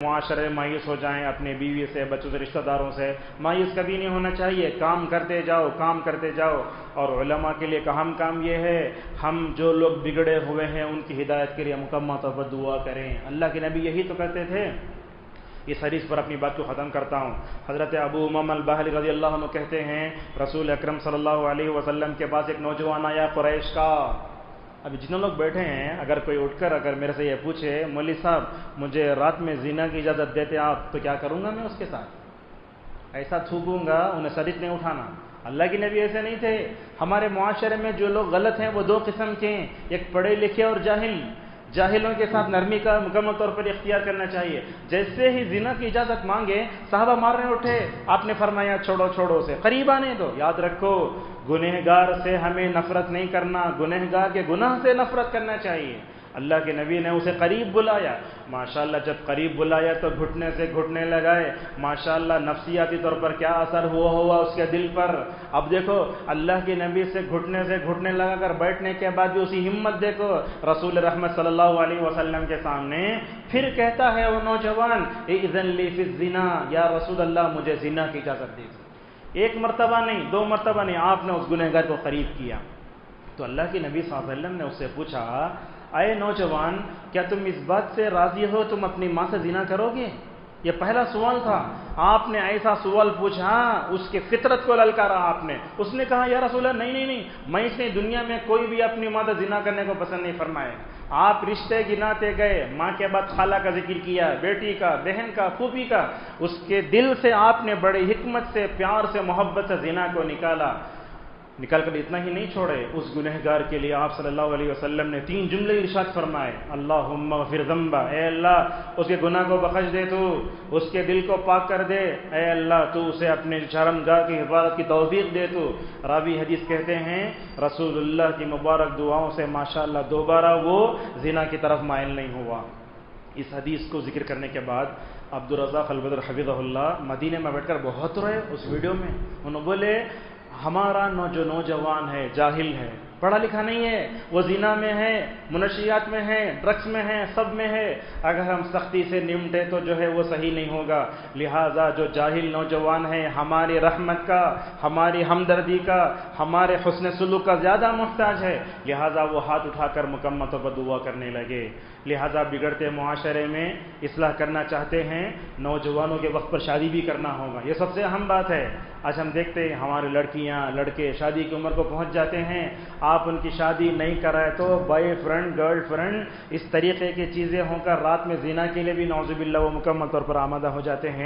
معاشرے مایوس ہو جائیں، اپنے بیوی سے، بچوں سے، رشتہ داروں سے مایوس کبھی نہیں ہونا چاہیے. کام کرتے جاؤ، کام کرتے جاؤ. اور علماء کے لیے اہم کام یہ ہے، ہم جو لوگ بگڑے ہوئے ہیں ان کی ہدایت کے لیے مکمل طور پر دعا کریں. اللہ کے نبی یہی تو کرتے تھے. اس حدیث پر اپنی بات کو ختم کرتا ہوں. حضرت ابو امامہ الباہلی رضی اللہ عنہ کہتے ہیں رسول اکرم صلی اللہ علیہ وسلم کے پاس ایک نوجوان آیا قریش کا. ابھی جتنے لوگ بیٹھے ہیں اگر کوئی اٹھ کر اگر میرے سے یہ پوچھے مولوی صاحب مجھے رات میں زنا کی اجازت دیتے آپ، تو کیا کروں گا میں اس کے ساتھ؟ ایسا تھوکوں گا انہیں سرت نہیں اٹھانا. اللہ کے نبی ایسے نہیں تھے. ہمارے معاشرے میں جو لوگ غلط ہیں وہ دو قسم کے ہیں، ایک پڑھے لکھے اور جاہل. جاہلوں کے ساتھ نرمی کا مکمل طور پر اختیار کرنا چاہیے. جیسے ہی زنا کی اجازت مانگے صحابہ مارنے اٹھے، آپ نے فرمایا چھوڑو چھوڑو اسے، قریب آنے دو. یاد رکھو گنہگار سے ہمیں نفرت نہیں کرنا، گنہگار کے گناہ سے نفرت کرنا چاہیے. اللہ کے نبی نے اسے قریب بلایا. ماشاءاللہ جب قریب بلایا تو گھٹنے سے گھٹنے لگائے. ماشاءاللہ نفسیاتی طور پر کیا اثر ہوا اس کے دل پر. اب دیکھو اللہ کے نبی سے گھٹنے لگا کر بیٹھنے کے بعد بھی اسی ہمت دیکھو رسول رحمت صلی اللہ علیہ وسلم کے سامنے. پھر کہتا ہے وہ نوجوان اذن لی فی الزنا، یا رسول اللہ مجھے زنا کی اجازت دیجیے. ایک مرتبہ نہیں، دو مرتبہ نہیں، آپ نے اس گنہگار کو قریب کیا. تو اللہ کے نبی صلی اللہ علیہ وسلم نے اس سے پوچھا اے نوجوان کیا تم اس بات سے راضی ہو تم اپنی ماں سے زنا کرو گے؟ یہ پہلا سوال تھا. آپ نے ایسا سوال پوچھا، اس کے فطرت کو للکارا آپ نے. اس نے کہا یا رسول اللہ نہیں، میں اس نے دنیا میں کوئی بھی اپنی ماں سے زنا کرنے کو پسند نہیں فرمائے. آپ رشتے گناتے گئے، ماں کے بعد خالہ کا ذکر کیا، بیٹی کا، بہن کا، پھوپھی کا. اس کے دل سے آپ نے بڑی حکمت سے، پیار سے، محبت سے زنا کو نکال کر اتنا ہی نہیں چھوڑے. اس گنہگار کے لیے آپ صلی اللہ علیہ وسلم نے 3 جملے ارشاد فرمائے. اللہم اغفر ذنبہ، اے اللہ اس کے گناہ کو بخش دے، تو اس کے دل کو پاک کر دے. اے اللہ تو اسے اپنے شرمگاہ کی حفاظت کی توفیق دے. تو راوی حدیث کہتے ہیں رسول اللہ کی مبارک دعاؤں سے ماشاءاللہ دوبارہ وہ زنا کی طرف مائل نہیں ہوا. اس حدیث کو ذکر کرنے کے بعد عبدالرزاق البدر حفظہ اللہ مدینے میں بیٹھ کر بہت روئے. اس ویڈیو میں انہوں بولے ہمارا جو نوجوان ہے جاہل ہے، پڑھا لکھا نہیں ہے، وہ زنا میں ہے، منشیات میں ہے، ڈرگس میں ہے، سب میں ہے. اگر ہم سختی سے نمٹے تو جو ہے وہ صحیح نہیں ہوگا. لہٰذا جو جاہل نوجوان ہے ہماری رحمت کا، ہماری ہمدردی کا، ہمارے حسن سلوک کا زیادہ محتاج ہے. لہٰذا وہ ہاتھ اٹھا کر مکمل طور پر دعا کرنے لگے. لہٰذا بگڑتے معاشرے میں اصلاح کرنا چاہتے ہیں نوجوانوں کے وقت پر شادی بھی کرنا ہوگا. یہ سب سے اہم بات ہے. آج ہم دیکھتے ہیں ہماری لڑکیاں لڑکے شادی کی عمر کو پہنچ جاتے ہیں، آپ ان کی شادی نہیں کرائے تو بوائے فرینڈ گرل فرینڈ اس طریقے کی چیزیں ہو کر رات میں زنا کے لیے بھی نعوذ باللہ وہ مکمل طور پر آمادہ ہو جاتے ہیں.